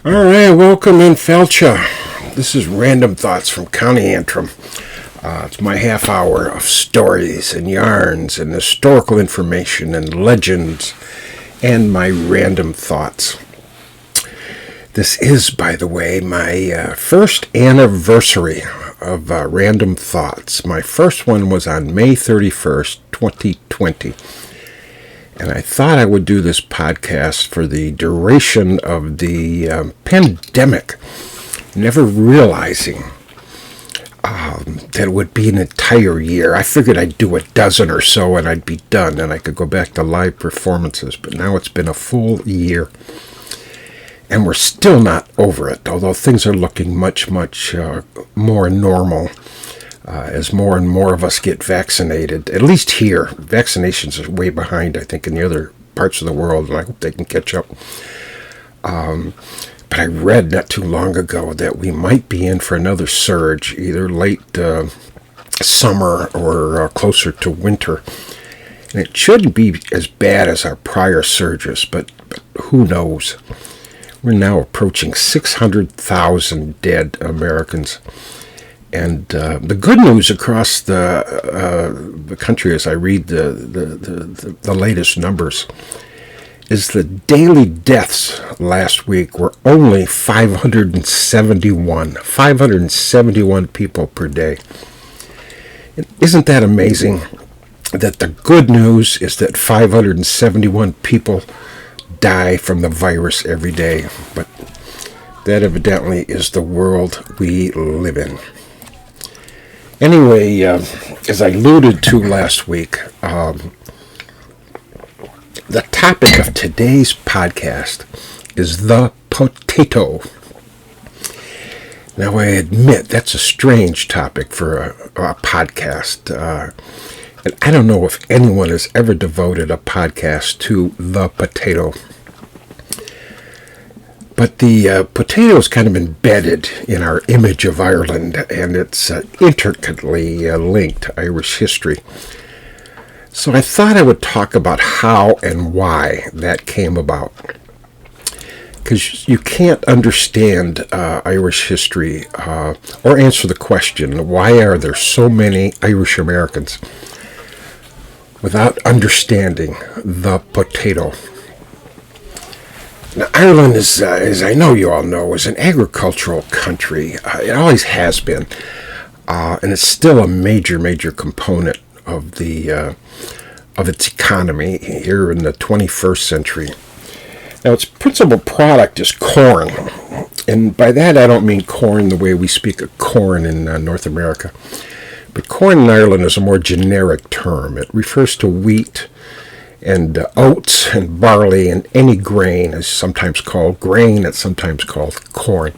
All right, welcome in Felcha. This is Random Thoughts from County Antrim. It's my half hour of stories and yarns and historical information and legends and my random thoughts. This is, by the way, my first anniversary of Random Thoughts. My first one was on May 31st, 2020. And I thought I would do this podcast for the duration of the pandemic, never realizing that it would be an entire year. I figured I'd do a dozen or so and I'd be done and I could go back to live performances. But now it's been a full year and we're still not over it, although things are looking much more normal. As more and more of us get vaccinated, at least here, vaccinations are way behind, I think, in the other parts of the world, and I hope they can catch up. But I read not too long ago that we might be in for another surge, either late summer or closer to winter. And it shouldn't be as bad as our prior surges, but who knows? We're now approaching 600,000 dead Americans. And the good news across the country, as I read the latest numbers, is the daily deaths last week were only 571. 571 people per day. And isn't that amazing? That the good news is that 571 people die from the virus every day. But that evidently is the world we live in. Anyway, as I alluded to last week, the topic of today's podcast is the potato. Now, I admit that's a strange topic for a podcast. And I don't know if anyone has ever devoted a podcast to the potato. But the potato is kind of embedded in our image of Ireland, and it's intricately linked to Irish history. So I thought I would talk about how and why that came about. Because you can't understand Irish history or answer the question, why are there so many Irish Americans, without understanding the potato. Now, Ireland is, as I know you all know, is an agricultural country. It always has been, and it's still a major component of its economy here in the 21st century. Now, its principal product is corn, and by that I don't mean corn the way we speak of corn in North America, but corn in Ireland is a more generic term. It refers to wheat and oats and barley and any grain is sometimes called grain, it's sometimes called corn.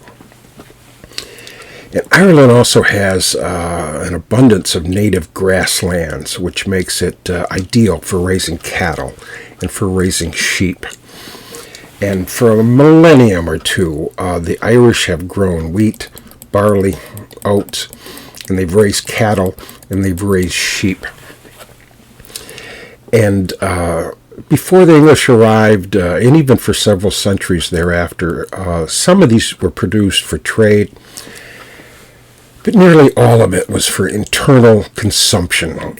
And Ireland also has an abundance of native grasslands, which makes it ideal for raising cattle and for raising sheep. And for a millennium or two, the Irish have grown wheat, barley, oats, and they've raised cattle and they've raised sheep. And before the English arrived, and even for several centuries thereafter, some of these were produced for trade, but nearly all of it was for internal consumption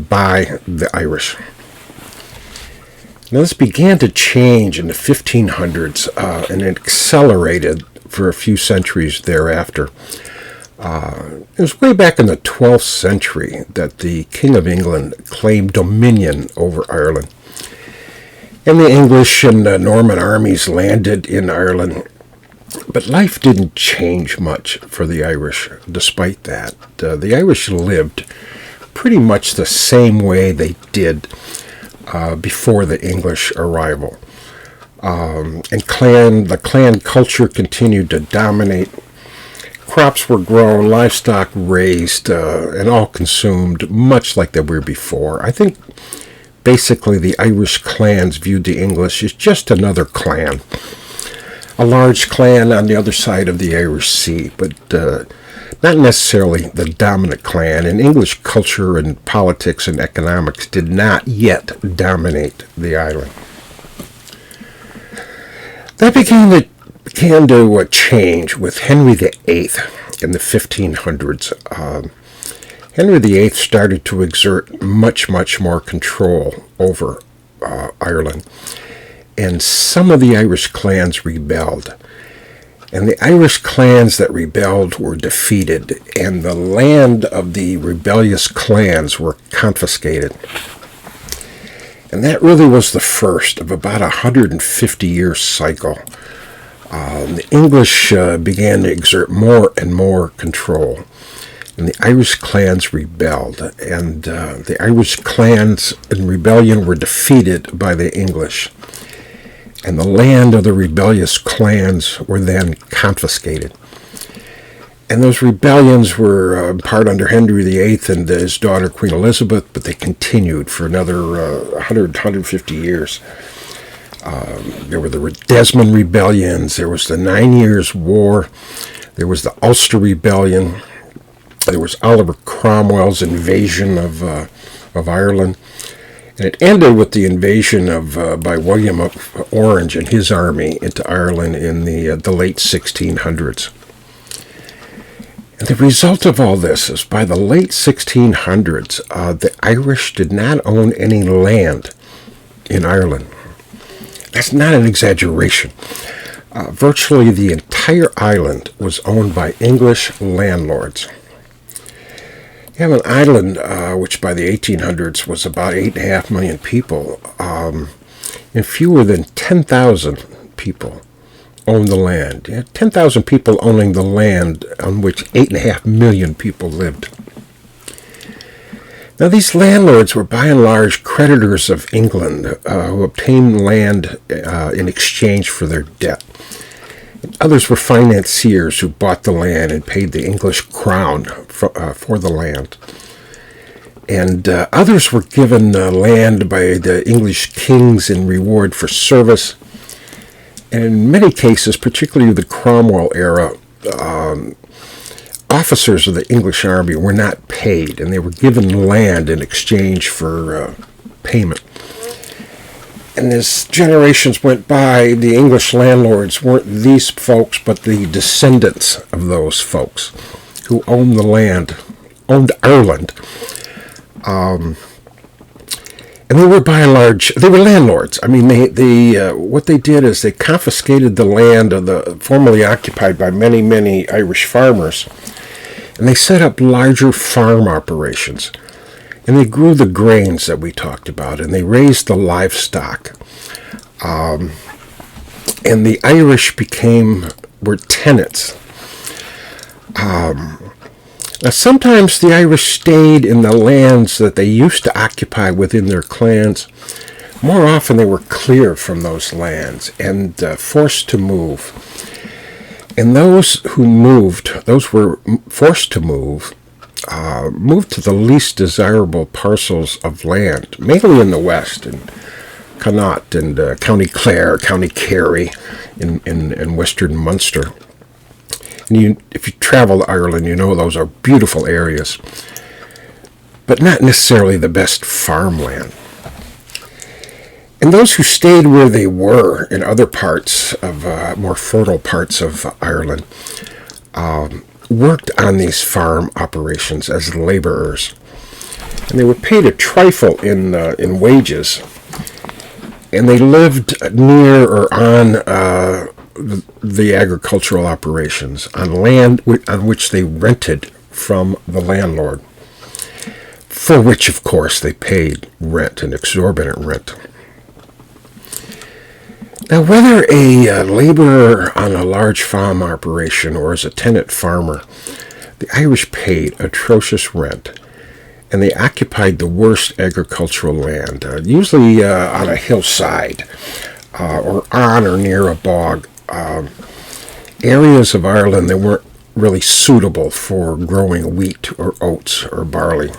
by the Irish. Now, this began to change in the 1500s, and it accelerated for a few centuries thereafter. It was way back in the 12th century that the King of England claimed dominion over Ireland. And the English and Norman armies landed in Ireland. But life didn't change much for the Irish despite that. The Irish lived pretty much the same way they did before the English arrival. And the clan culture continued to dominate. Crops were grown, livestock raised, and all consumed much like they were before. I think basically the Irish clans viewed the English as just another clan. A large clan on the other side of the Irish Sea, but not necessarily the dominant clan. And English culture and politics and economics did not yet dominate the island. That became the began to change with Henry VIII in the 1500s. Henry VIII started to exert much more control over Ireland, and some of the Irish clans rebelled. And the Irish clans that rebelled were defeated, and the land of the rebellious clans were confiscated. And that really was the first of about a 150-year cycle. The English began to exert more and more control, and the Irish clans rebelled, and the Irish clans in rebellion were defeated by the English. And the land of the rebellious clans were then confiscated. And those rebellions were part under Henry VIII and his daughter Queen Elizabeth, but they continued for another 150 years. There were the Desmond rebellions, there was the 9 Years' War, there was the Ulster Rebellion, there was Oliver Cromwell's invasion of Ireland. And it ended with the invasion by William of Orange and his army into Ireland in the late 1600s. And the result of all this is by the late 1600s, the Irish did not own any land in Ireland. That's not an exaggeration. Virtually the entire island was owned by English landlords. You have an island which by the 1800s was about 8.5 million people, and fewer than 10,000 people owned the land. 10,000 people owning the land on which 8.5 million people lived. Now these landlords were by and large creditors of England who obtained land in exchange for their debt. Others were financiers who bought the land and paid the English crown for the land. And others were given land by the English kings in reward for service. And in many cases, particularly the Cromwell era, officers of the English army were not paid, and they were given land in exchange for payment. And as generations went by, the English landlords weren't these folks, but the descendants of those folks who owned the land, owned Ireland. And they were by and large, they were landlords. I mean, what they did is they confiscated the land of the formerly occupied by many Irish farmers, and they set up larger farm operations. And they grew the grains that we talked about, and they raised the livestock. And the Irish were tenants. Now, sometimes the Irish stayed in the lands that they used to occupy within their clans. More often they were cleared from those lands and forced to move. And those were forced to move, moved to the least desirable parcels of land, mainly in the west, in Connaught and County Clare, County Kerry, in western Munster. And if you travel to Ireland, you know those are beautiful areas, but not necessarily the best farmland. And those who stayed where they were in other parts of, more fertile parts of Ireland, worked on these farm operations as laborers. And they were paid a trifle in wages, and they lived near or on the agricultural operations, on land on which they rented from the landlord, for which, of course, they paid rent, an exorbitant rent. Now, whether a laborer on a large farm operation or as a tenant farmer, the Irish paid atrocious rent, and they occupied the worst agricultural land, usually on a hillside or on or near a bog. Areas of Ireland that weren't really suitable for growing wheat or oats or barley.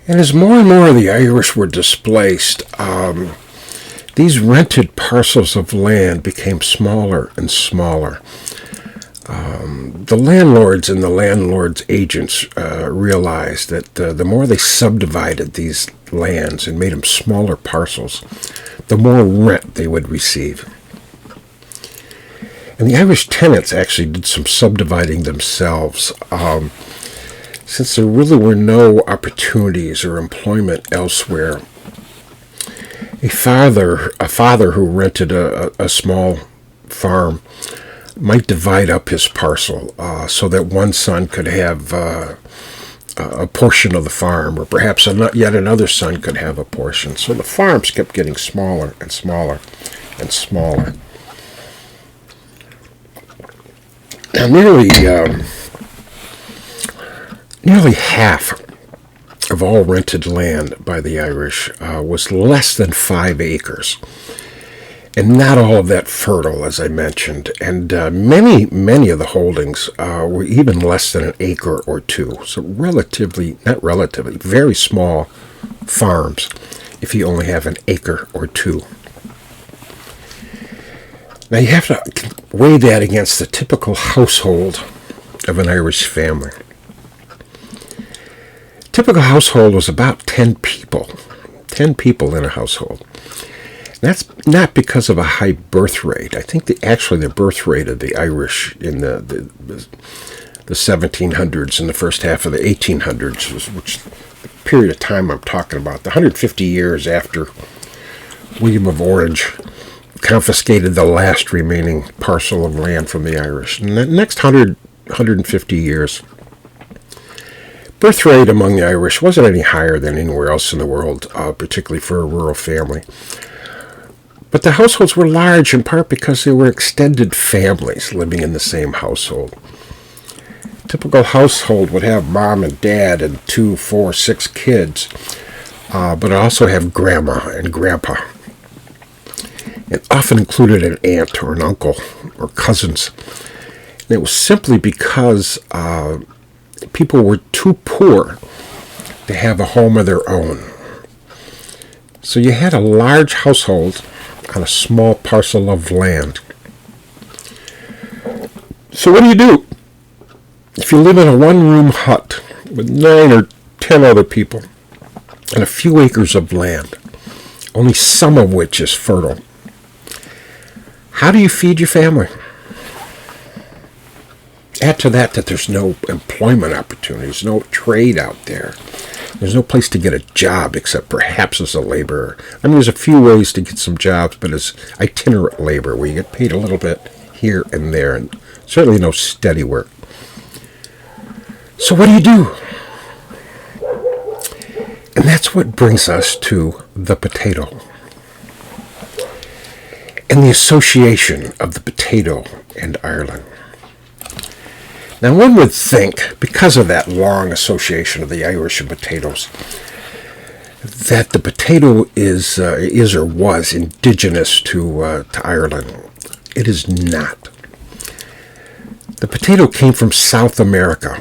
And as more and more of the Irish were displaced, these rented parcels of land became smaller and smaller. The landlords and the landlords' agents realized that the more they subdivided these lands and made them smaller parcels, the more rent they would receive. And the Irish tenants actually did some subdividing themselves. Since there really were no opportunities or employment elsewhere, a father who rented a small farm might divide up his parcel so that one son could have a portion of the farm, or perhaps yet another son could have a portion. So the farms kept getting smaller and smaller and smaller. Now, nearly half of all rented land by the Irish was less than 5 acres. And not all of that fertile, as I mentioned. And many of the holdings were even less than an acre or two. So very small farms if you only have an acre or two. Now you have to weigh that against the typical household of an Irish family. Typical household was about 10 people. 10 people in a household. That's not because of a high birth rate. I think the birth rate of the Irish in the 1700s and the first half of the 1800s, which the period of time I'm talking about, the 150 years after William of Orange confiscated the last remaining parcel of land from the Irish. In the next 150 years, birth rate among the Irish wasn't any higher than anywhere else in the world, particularly for a rural family. But the households were large in part because they were extended families living in the same household. A typical household would have mom and dad and 2, 4, 6 kids, but it also have grandma and grandpa. It often included an aunt or an uncle or cousins. And it was simply because people were too poor to have a home of their own. So you had a large household on a small parcel of land. So what do? If you live in a one-room hut with 9 or 10 other people and a few acres of land, only some of which is fertile, how do you feed your family? Add to that there's no employment opportunities, no trade out there. There's no place to get a job except perhaps as a laborer. I mean, there's a few ways to get some jobs, but as itinerant labor where you get paid a little bit here and there, and certainly no steady work. So what do? And that's what brings us to the potato and the association of the potato and Ireland. Now, one would think, because of that long association of the Irish and potatoes, that the potato is or was indigenous to Ireland. It is not. The potato came from South America,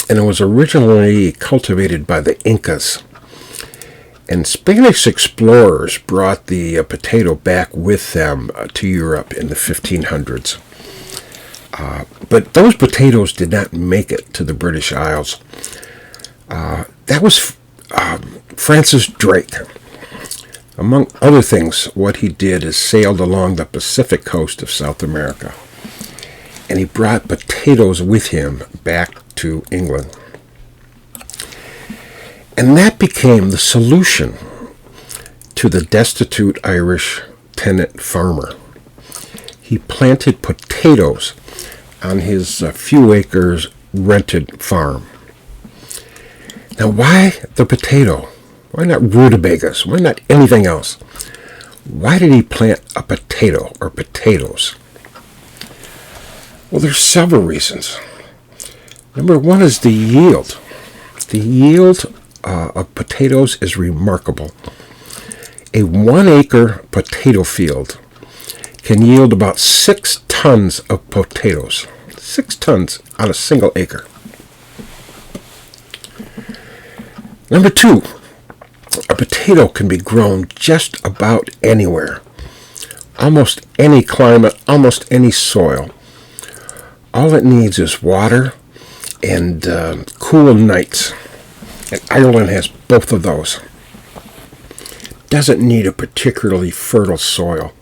and it was originally cultivated by the Incas. And Spanish explorers brought the potato back with them to Europe in the 1500s. But those potatoes did not make it to the British Isles. That was Francis Drake. Among other things, what he did is sailed along the Pacific coast of South America, and he brought potatoes with him back to England. And that became the solution to the destitute Irish tenant farmer. He planted potatoes on his few acres rented farm. Now, why the potato? Why not rutabagas? Why not anything else? Why did he plant a potato or potatoes? Well, there's several reasons. Number one is the yield. The yield of potatoes is remarkable. A 1 acre potato field can yield about 6 tons of potatoes. 6 tons on a single acre. Number two, a potato can be grown just about anywhere. Almost any climate, almost any soil. All it needs is water and cool nights. And Ireland has both of those. Doesn't need a particularly fertile soil.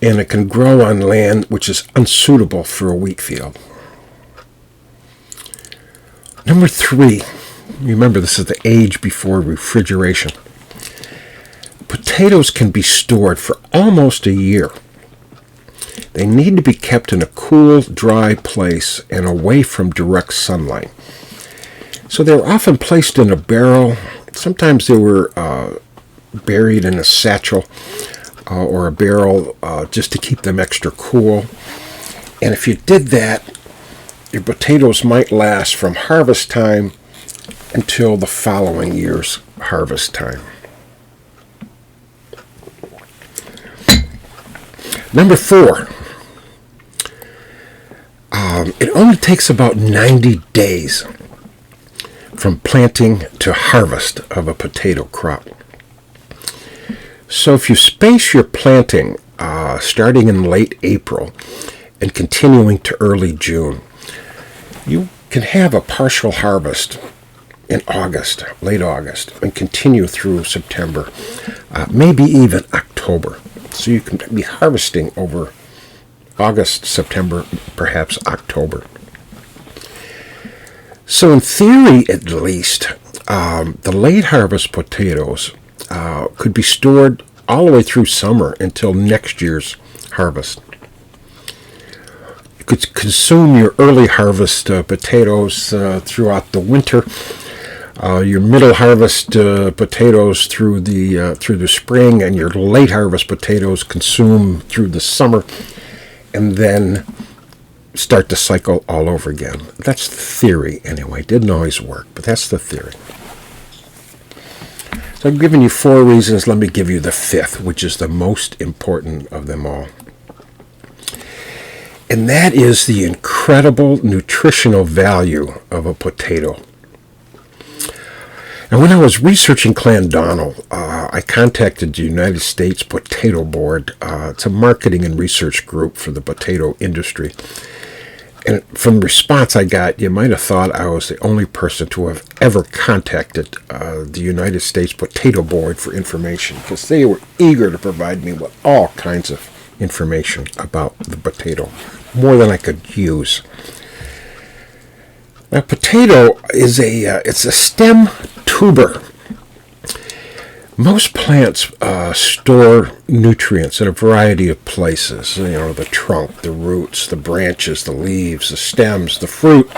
and it can grow on land which is unsuitable for a wheat field. Number 3, remember this is the age before refrigeration. Potatoes can be stored for almost a year. They need to be kept in a cool, dry place and away from direct sunlight. So they were often placed in a barrel. Sometimes they were buried in a satchel or a barrel just to keep them extra cool. And if you did that, your potatoes might last from harvest time until the following year's harvest time. Number 4, it only takes about 90 days from planting to harvest of a potato crop. So if you space your planting starting in late April and continuing to early June, you can have a partial harvest in August, late August, and continue through September, maybe even October. So you can be harvesting over August, September, perhaps October. So in theory, at least, the late harvest potatoes could be stored all the way through summer until next year's harvest. You could consume your early harvest potatoes throughout the winter, your middle harvest potatoes through the spring, and your late harvest potatoes consume through the summer, and then start the cycle all over again. That's the theory anyway. Didn't always work, but that's the theory. So I've given you 4 reasons. Let me give you the 5th, which is the most important of them all. And that is the incredible nutritional value of a potato. And when I was researching McDonnell, I contacted the United States Potato Board. It's a marketing and research group for the potato industry. And from the response I got, you might have thought I was the only person to have ever contacted the United States Potato Board for information, because they were eager to provide me with all kinds of information about the potato, more than I could use. Now, potato is it's a stem tuber. Most plants store nutrients in a variety of places. You know, the trunk, the roots, the branches, the leaves, the stems, the fruit.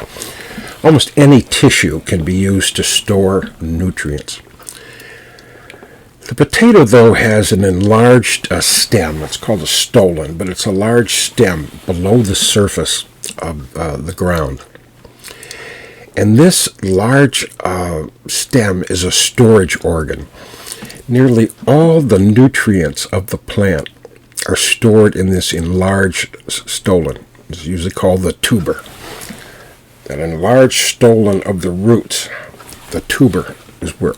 Almost any tissue can be used to store nutrients. The potato, though, has an enlarged stem. It's called a stolon, but it's a large stem below the surface of the ground. And this large stem is a storage organ. Nearly all the nutrients of the plant are stored in this enlarged stolon. It's usually called the tuber. That enlarged stolon of the roots, the tuber, is where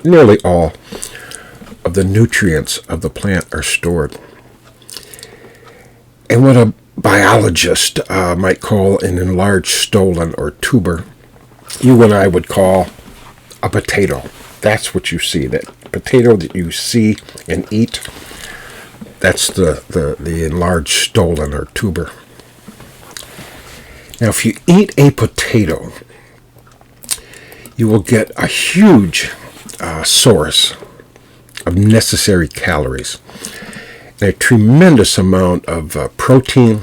nearly all of the nutrients of the plant are stored. And what a biologist might call an enlarged stolon or tuber, you and I would call a potato. That's what you see. That potato that you see and eat, that's the enlarged stolon or tuber. Now, if you eat a potato, you will get a huge source of necessary calories, and a tremendous amount of protein,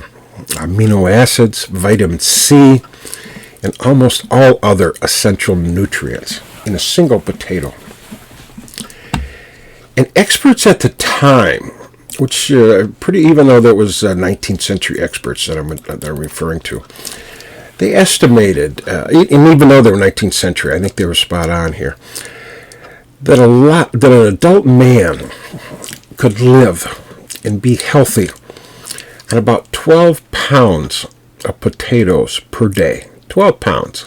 amino acids, vitamin C, and almost all other essential nutrients in a single potato. And experts at the time, which even though there was 19th century experts that I'm referring to, they estimated, and even though they were 19th century, I think they were spot on here, that an adult man could live and be healthy on about 12 pounds of potatoes per day. 12 pounds.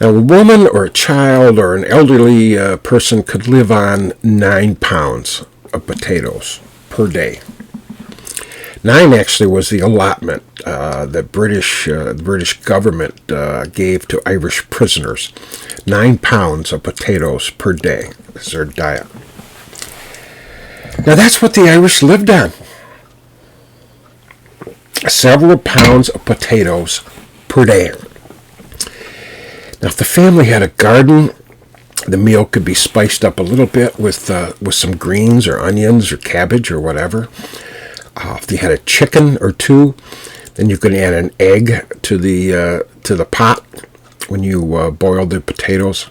Now, a woman or a child or an elderly person could live on 9 pounds of potatoes per day. 9 actually was the allotment that the British government gave to Irish prisoners. 9 pounds of potatoes per day is their diet. Now, that's what the Irish lived on. several pounds of potatoes per day. Now, if the family had a garden, the meal could be spiced up a little bit with some greens or onions or cabbage or whatever. If you had a chicken or two, then you could add an egg to the pot when you boiled the potatoes.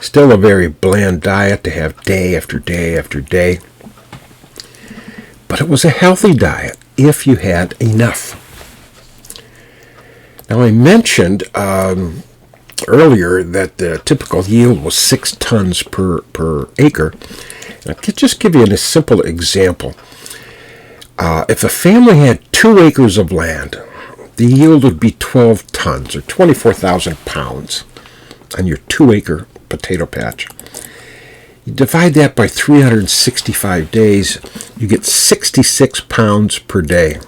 Still a very bland diet to have day after day after day. But it was a healthy diet if you had enough. Now, I mentioned earlier that the typical yield was 6 tons per acre. And I could just give you a simple example. If a family had 2 acres of land, the yield would be 12 tons or 24,000 pounds on your 2-acre potato patch. You divide that by 365 days, you get 66 pounds per day.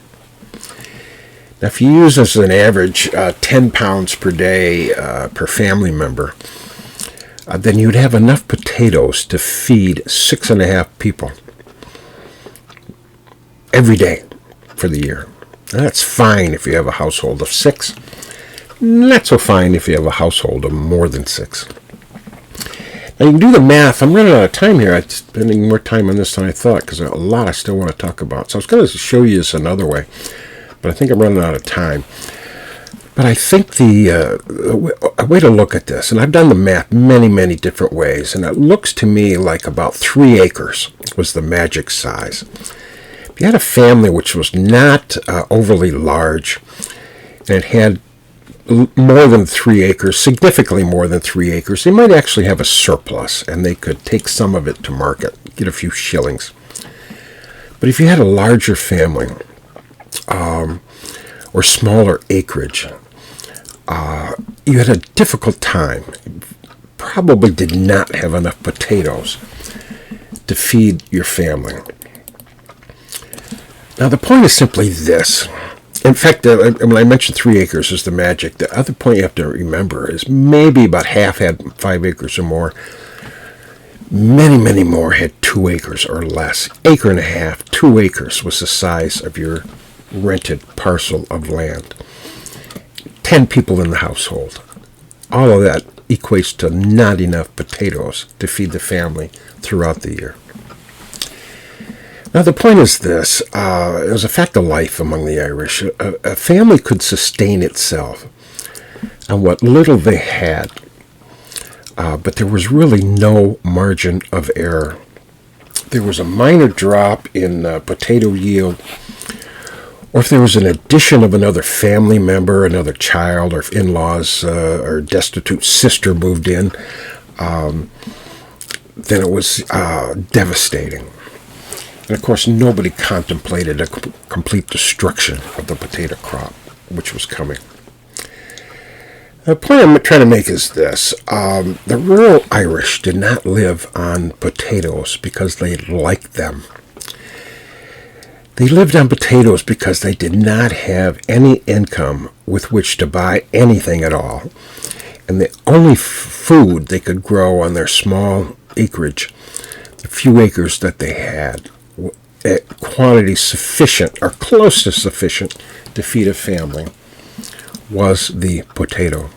Now, if you use as an average 10 pounds per day per family member, then you'd have enough potatoes to feed 6.5 people every day for the year. Now, that's fine if you have a household of 6. Not so fine if you have a household of more than 6. Now, you can do the math. I'm running out of time here. I'm spending more time on this than I thought because there's a lot I still want to talk about. So I was going to show you this another way, but I think I'm running out of time. But I think a way to look at this, and I've done the math many, many different ways, and it looks to me like about 3 acres was the magic size. If you had a family which was not overly large, and it had more than 3 acres, significantly more than 3 acres, they might actually have a surplus, and they could take some of it to market, get a few shillings. But if you had a larger family, or smaller acreage, you had a difficult time. Probably did not have enough potatoes to feed your family. Now, the point is simply this. In fact, when I mentioned 3 acres is the magic, the other point you have to remember is maybe about half had 5 acres or more. Many, many more had 2 acres or less. 1.5 acres, 2 acres was the size of your rented parcel of land. 10 people in the household. All of that equates to not enough potatoes to feed the family throughout the year. Now, the point is this. It was a fact of life among the Irish. A family could sustain itself on what little they had, but there was really no margin of error. There was a minor drop in potato yield, or if there was an addition of another family member, another child, or if in-laws or destitute sister moved in, then it was devastating. And of course, nobody contemplated a complete destruction of the potato crop, which was coming. The point I'm trying to make is this. The rural Irish did not live on potatoes because they liked them. They lived on potatoes because they did not have any income with which to buy anything at all. And the only food they could grow on their small acreage, the few acres that they had, at quantity sufficient or close to sufficient to feed a family, was the potato.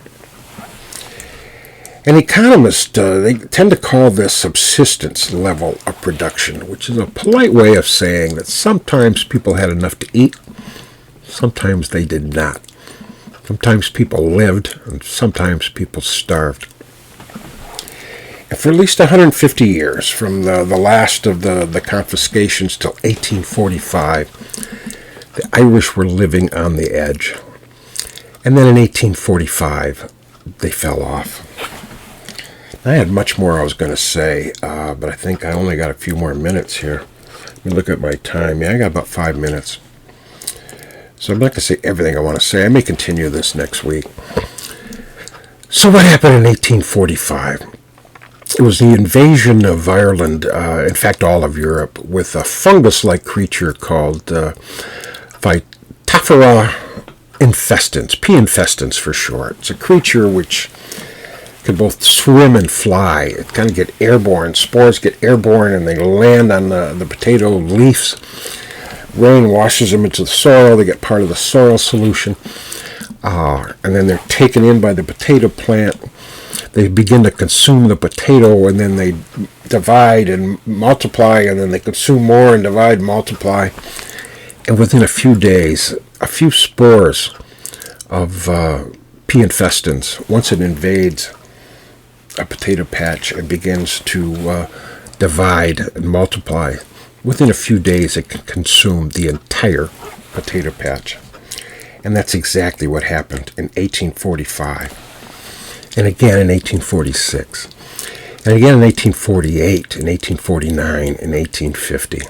And economists, they tend to call this subsistence level of production, which is a polite way of saying that sometimes people had enough to eat, sometimes they did not. Sometimes people lived, and sometimes people starved. And for at least 150 years, from the last of the confiscations till 1845, the Irish were living on the edge. And then in 1845, they fell off. I had much more I was going to say, but I think I only got a few more minutes here. Let me look at my time. Yeah, I got about 5 minutes. So I'm not going to say everything I want to say. I may continue this next week. So what happened in 1845? It was the invasion of Ireland, in fact all of Europe, with a fungus-like creature called Phytophthora infestans, P. infestans for short. It's a creature which can both swim and fly. It kind of get airborne. Spores get airborne and they land on the potato leaves. Rain washes them into the soil. They get part of the soil solution. And then they're taken in by the potato plant. They begin to consume the potato, and then they divide and multiply, and then they consume more and divide and multiply. And within a few days, a few spores of P. infestans, once it invades a potato patch and begins to divide and multiply, within a few days it can consume the entire potato patch. And that's exactly what happened in 1845, and again in 1846, and again in 1848, in 1849, and 1850.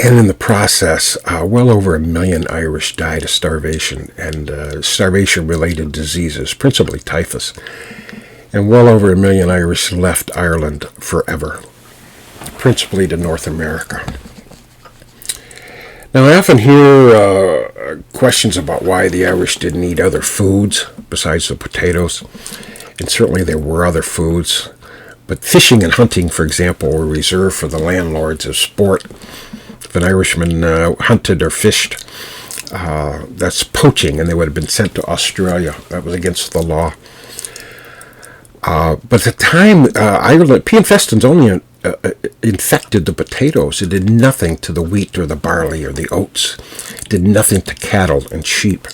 And in the process, well over 1 million Irish died of starvation and starvation-related diseases, principally typhus. And well over 1 million Irish left Ireland forever, principally to North America. Now, I often hear questions about why the Irish didn't eat other foods besides the potatoes. And certainly there were other foods. But fishing and hunting, for example, were reserved for the landlords as sport. If an Irishman hunted or fished, that's poaching, and they would have been sent to Australia. That was against the law. But at the time, Ireland, P. infestans only infected the potatoes. It did nothing to the wheat or the barley or the oats. It did nothing to cattle and sheep.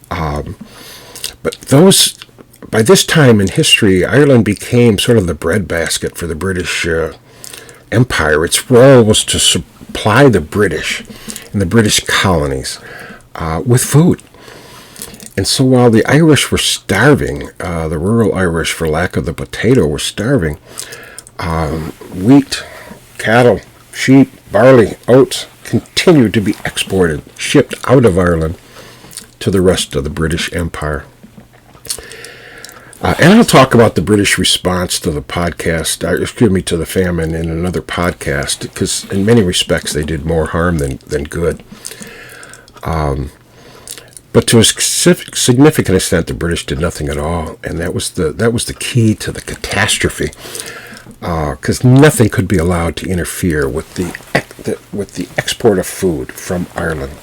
But by this time in history, Ireland became sort of the breadbasket for the British Empire. Its role was to supply the British and the British colonies with food. And so while the Irish were starving, the rural Irish, for lack of the potato, were starving, wheat, cattle, sheep, barley, oats continued to be exported, shipped out of Ireland to the rest of the British Empire. And I'll talk about the British response to the to the famine in another podcast, because in many respects they did more harm than good. But to a significant extent, the British did nothing at all, and that was the key to the catastrophe, because nothing could be allowed to interfere with the export of food from Ireland.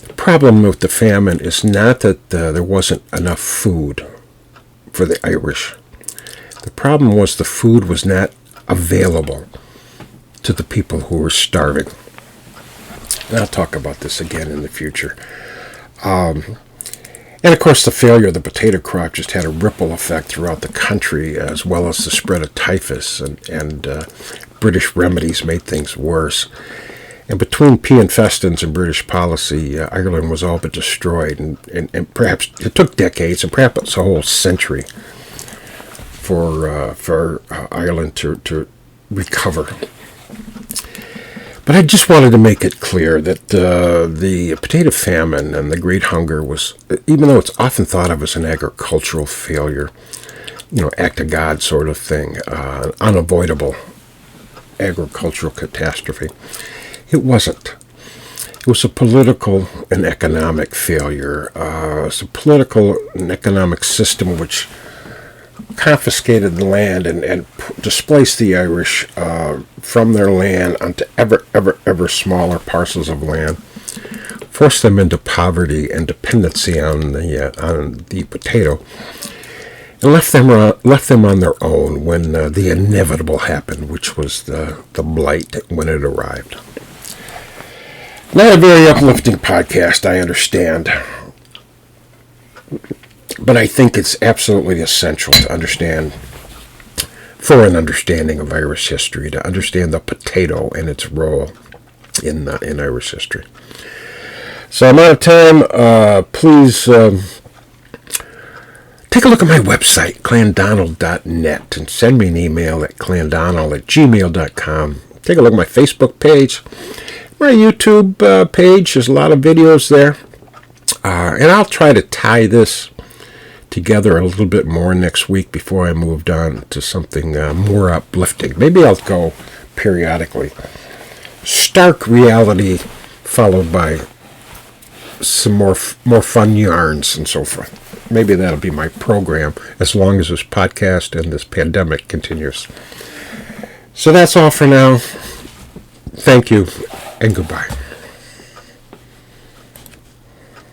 The problem with the famine is not that there wasn't enough food for the Irish. The problem was the food was not available to the people who were starving. And I'll talk about this again in the future. And of course, the failure of the potato crop just had a ripple effect throughout the country, as well as the spread of typhus, and British remedies made things worse. And between P. infestans and British policy, Ireland was all but destroyed, and perhaps it took decades, and perhaps a whole century for Ireland to recover. But I just wanted to make it clear that the potato famine and the Great Hunger was, even though it's often thought of as an agricultural failure, act of God sort of thing, unavoidable agricultural catastrophe, it wasn't. It was a political and economic failure. It's a political and economic system which confiscated the land and displaced the Irish from their land onto ever smaller parcels of land, forced them into poverty and dependency on the potato, and left them on their own when the inevitable happened, which was the blight when it arrived. Not a very uplifting podcast, I understand. But I think it's absolutely essential to understand, for an understanding of Irish history, to understand the potato and its role in Irish history. So I'm out of time. Please take a look at my website, clandonald.net, and send me an email at clandonald@gmail.com. Take a look at my Facebook page, my YouTube page. There's a lot of videos there. And I'll try to tie this together a little bit more next week before I moved on to something more uplifting. Maybe I'll go periodically. Stark reality followed by some more fun yarns and so forth. Maybe that'll be my program as long as this podcast and this pandemic continues. So that's all for now. Thank you, and goodbye.